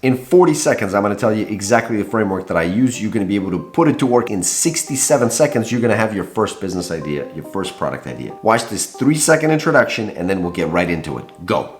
In 40 seconds, I'm gonna tell you exactly the framework that I use. You're gonna be able to put it to work. In 67 seconds, you're gonna have your first business idea, your first product idea. Watch this 3-second introduction and then we'll get right into it. Go.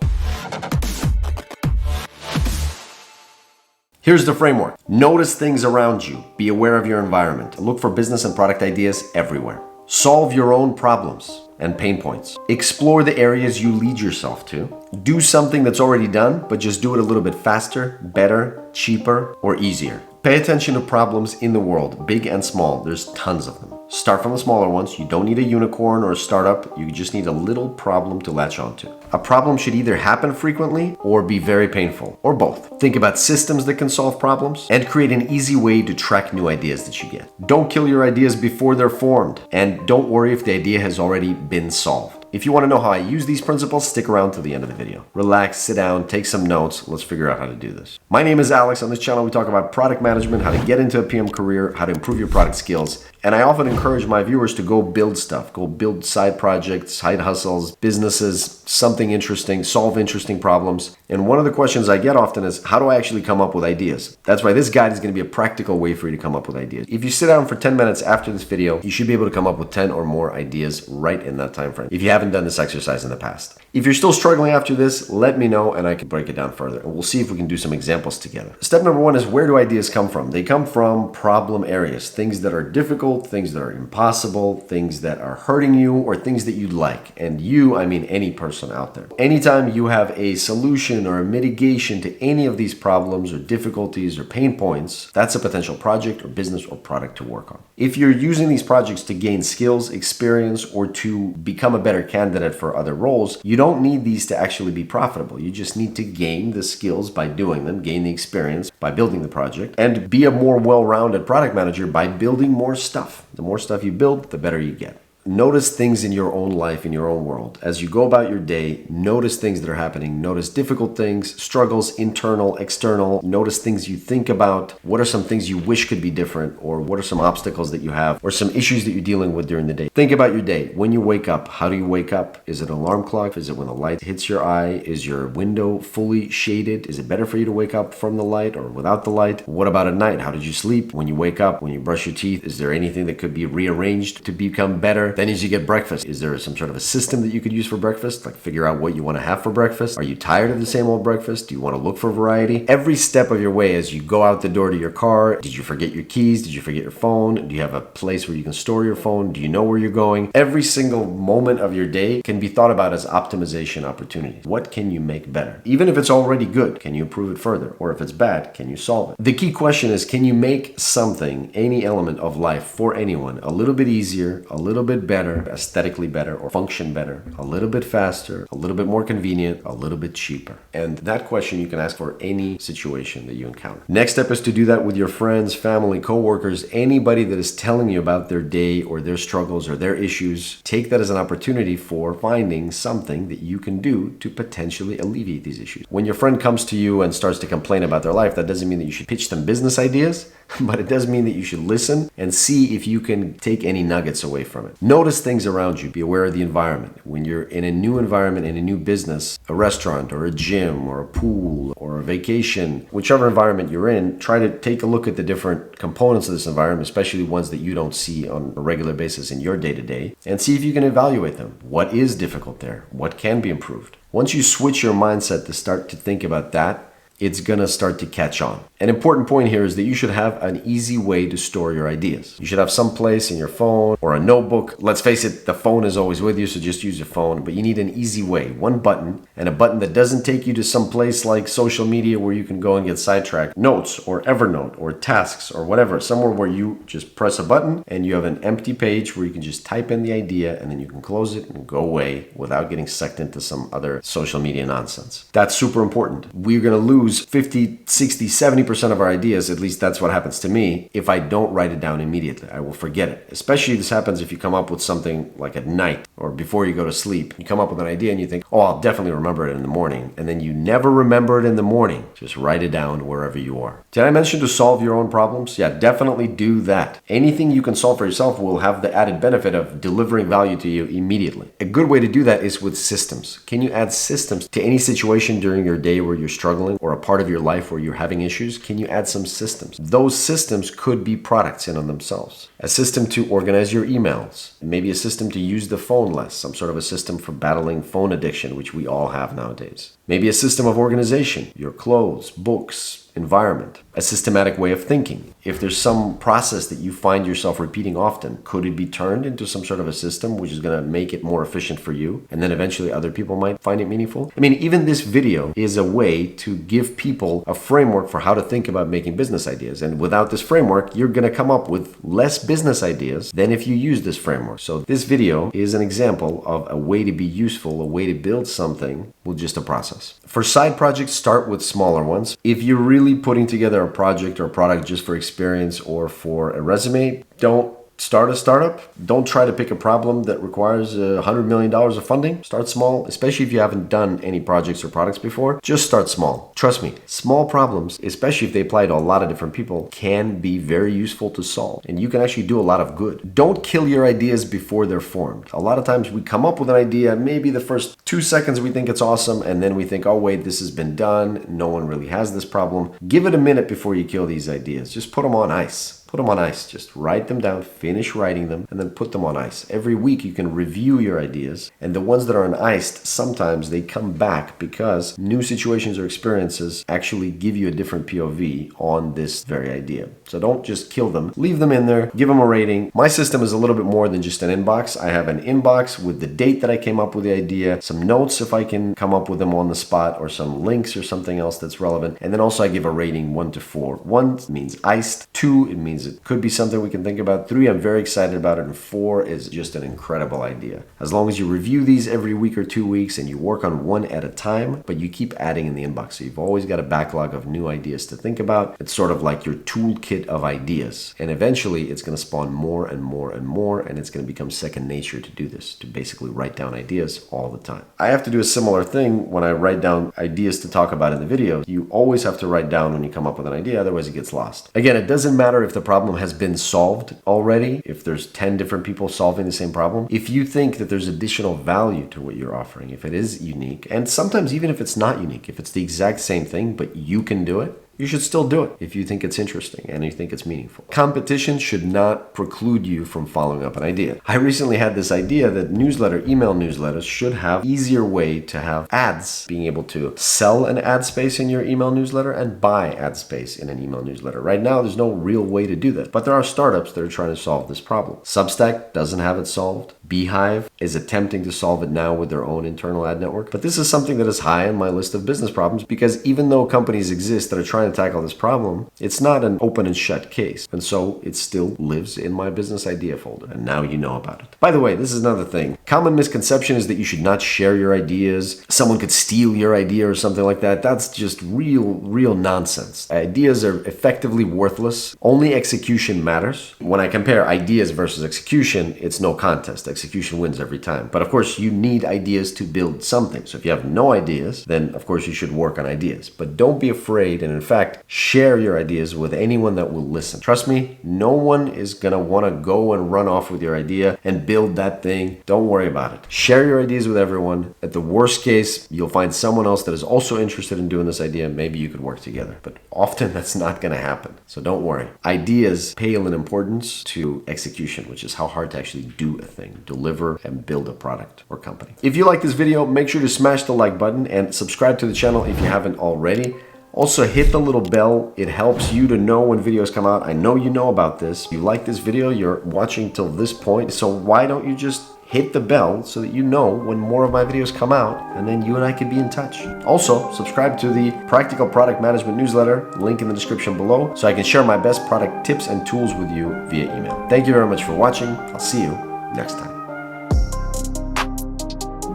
Here's the framework. Notice things around you. Be aware of your environment. Look for business and product ideas everywhere. Solve your own problems and pain points. Explore the areas you lead yourself to. Do something that's already done, but just do it a little bit faster, better, cheaper, or easier. Pay attention to problems in the world, big and small. There's tons of them. Start from the smaller ones. You don't need a unicorn or a startup. You just need a little problem to latch onto. A problem should either happen frequently or be very painful, or both. Think about systems that can solve problems and create an easy way to track new ideas that you get. Don't kill your ideas before they're formed, and don't worry if the idea has already been solved. If you want to know how I use these principles, stick around till the end of the video. Relax, sit down, take some notes. Let's figure out how to do this. My name is Alex. On this channel, we talk about product management, how to get into a PM career, how to improve your product skills. And I often encourage my viewers to go build stuff, go build side projects, side hustles, businesses, something interesting, solve interesting problems. And one of the questions I get often is, how do I actually come up with ideas? That's why this guide is going to be a practical way for you to come up with ideas. If you sit down for 10 minutes after this video, you should be able to come up with 10 or more ideas right in that time frame, if you haven't done this exercise in the past. If you're still struggling after this, let me know and I can break it down further. And we'll see if we can do some examples together. Step number 1 is, where do ideas come from? They come from problem areas, things that are difficult, things that are impossible, things that are hurting you, or things that you like. And you, I mean any person out there. Anytime you have a solution or a mitigation to any of these problems or difficulties or pain points, that's a potential project or business or product to work on. If you're using these projects to gain skills, experience, or to become a better candidate for other roles, you don't need these to actually be profitable. You just need to gain the skills by doing them, gain the experience by building the project, and be a more well-rounded product manager by building more stuff. The more stuff you build, the better you get. Notice things in your own life, in your own world. As you go about your day, notice things that are happening. Notice difficult things, struggles, internal, external. Notice things you think about. What are some things you wish could be different? Or what are some obstacles that you have? Or some issues that you're dealing with during the day? Think about your day. When you wake up, how do you wake up? Is it an alarm clock? Is it when the light hits your eye? Is your window fully shaded? Is it better for you to wake up from the light or without the light? What about at night? How did you sleep? When you wake up, when you brush your teeth, is there anything that could be rearranged to become better? Then as you get breakfast, is there some sort of a system that you could use for breakfast? Like figure out what you want to have for breakfast. Are you tired of the same old breakfast? Do you want to look for variety? Every step of your way as you go out the door to your car, did you forget your keys? Did you forget your phone? Do you have a place where you can store your phone? Do you know where you're going? Every single moment of your day can be thought about as optimization opportunities. What can you make better? Even if it's already good, can you improve it further? Or if it's bad, can you solve it? The key question is, can you make something, any element of life for anyone, a little bit easier, a little bit better, aesthetically better, or function better, a little bit faster, a little bit more convenient, a little bit cheaper? And that question you can ask for any situation that you encounter. Next step is to do that with your friends, family, coworkers, anybody that is telling you about their day or their struggles or their issues. Take that as an opportunity for finding something that you can do to potentially alleviate these issues. When your friend comes to you and starts to complain about their life, that doesn't mean that you should pitch them business ideas, but it does mean that you should listen and see if you can take any nuggets away from it. Notice things around you. Be aware of the environment. When you're in a new environment, in a new business, a restaurant or a gym or a pool or a vacation, whichever environment you're in, try to take a look at the different components of this environment, especially ones that you don't see on a regular basis in your day-to-day, and see if you can evaluate them. What is difficult there? What can be improved? Once you switch your mindset to start to think about that, it's going to start to catch on. An important point here is that you should have an easy way to store your ideas. You should have some place in your phone or a notebook. Let's face it, the phone is always with you, so just use your phone. But you need an easy way, one button, and a button that doesn't take you to some place like social media where you can go and get sidetracked. Notes or Evernote or tasks or whatever, somewhere where you just press a button and you have an empty page where you can just type in the idea and then you can close it and go away without getting sucked into some other social media nonsense. That's super important. We're going to lose 50, 60, 70% of our ideas, at least that's what happens to me, if I don't write it down immediately. I will forget it. Especially this happens if you come up with something like at night or before you go to sleep. You come up with an idea and you think, oh, I'll definitely remember it in the morning. And then you never remember it in the morning. Just write it down wherever you are. Did I mention to solve your own problems? Yeah, definitely do that. Anything you can solve for yourself will have the added benefit of delivering value to you immediately. A good way to do that is with systems. Can you add systems to any situation during your day where you're struggling or a part of your life where you're having issues, can you add some systems? Those systems could be products in on themselves. A system to organize your emails, maybe a system to use the phone less, some sort of a system for battling phone addiction, which we all have nowadays. Maybe a system of organization, your clothes, books, environment, a systematic way of thinking. If there's some process that you find yourself repeating often, could it be turned into some sort of a system which is going to make it more efficient for you, and then eventually other people might find it meaningful? I mean, even this video is a way to give people a framework for how to think about making business ideas. And without this framework, you're going to come up with less business ideas than if you use this framework. So this video is an example of a way to be useful, a way to build something with just a process. For side projects, start with smaller ones. If you're really putting together a project or a product just for experience or for a resume, don't start a startup. Don't try to pick a problem that requires $100 million of funding. Start small, especially if you haven't done any projects or products before. Just start small. Trust me, small problems, especially if they apply to a lot of different people, can be very useful to solve. And you can actually do a lot of good. Don't kill your ideas before they're formed. A lot of times we come up with an idea, maybe the first 2 seconds we think it's awesome, and then we think, oh wait, this has been done. No one really has this problem. Give it a minute before you kill these ideas. Just put them on ice. Put them on ice. Just write them down, finish writing them, and then put them on ice. Every week you can review your ideas, and the ones that are on ice, sometimes they come back because new situations or experiences actually give you a different POV on this very idea. So don't just kill them. Leave them in there. Give them a rating. My system is a little bit more than just an inbox. I have an inbox with the date that I came up with the idea, some notes if I can come up with them on the spot, or some links or something else that's relevant. And then also I give a rating 1 to 4. 1 means iced. 2, it means it could be something we can think about. 3, I'm very excited about it. And 4 is just an incredible idea. As long as you review these every week or 2 weeks and you work on one at a time, but you keep adding in the inbox. So you've always got a backlog of new ideas to think about. It's sort of like your toolkit of ideas. And eventually it's going to spawn more and more and more. And it's going to become second nature to do this, to basically write down ideas all the time. I have to do a similar thing when I write down ideas to talk about in the videos. You always have to write down when you come up with an idea, otherwise it gets lost. Again, it doesn't matter if the problem has been solved already, if there's 10 different people solving the same problem. If you think that there's additional value to what you're offering, if it is unique, and sometimes even if it's not unique, if it's the exact same thing, but you can do it, you should still do it if you think it's interesting and you think it's meaningful. Competition should not preclude you from following up an idea. I recently had this idea that email newsletters should have easier way to have ads, being able to sell an ad space in your email newsletter and buy ad space in an email newsletter. Right now, there's no real way to do that, but there are startups that are trying to solve this problem. Substack doesn't have it solved. Beehive is attempting to solve it now with their own internal ad network. But this is something that is high on my list of business problems, because even though companies exist that are trying to tackle this problem, it's not an open and shut case. And so it still lives in my business idea folder. And now you know about it. By the way, this is another thing. Common misconception is that you should not share your ideas. Someone could steal your idea or something like that. That's just real nonsense. Ideas are effectively worthless. Only execution matters. When I compare ideas versus execution, it's no contest. Execution wins every time. But of course, you need ideas to build something. So if you have no ideas, then of course you should work on ideas. But don't be afraid, and in fact, share your ideas with anyone that will listen. Trust me, no one is gonna wanna go and run off with your idea and build that thing. Don't worry about it. Share your ideas with everyone. At the worst case, you'll find someone else that is also interested in doing this idea. Maybe you could work together. But often that's not gonna happen. So don't worry. Ideas pale in importance to execution, which is how hard to actually do a thing. Deliver and build a product or company. If you like this video, make sure to smash the like button and subscribe to the channel if you haven't already. Also hit the little bell. It helps you to know when videos come out. I know you know about this. You like this video, you're watching till this point. So why don't you just hit the bell so that you know when more of my videos come out, and then you and I can be in touch. Also, subscribe to the Practical Product Management newsletter, link in the description below, so I can share my best product tips and tools with you via email. Thank you very much for watching. I'll see you next time.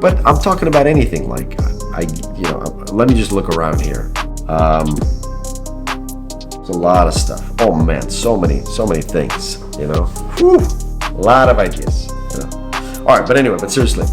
But I'm talking about anything, like, let me just look around here. There's a lot of stuff. Oh man, so many things, Whew, a lot of ideas, All right, but anyway, seriously,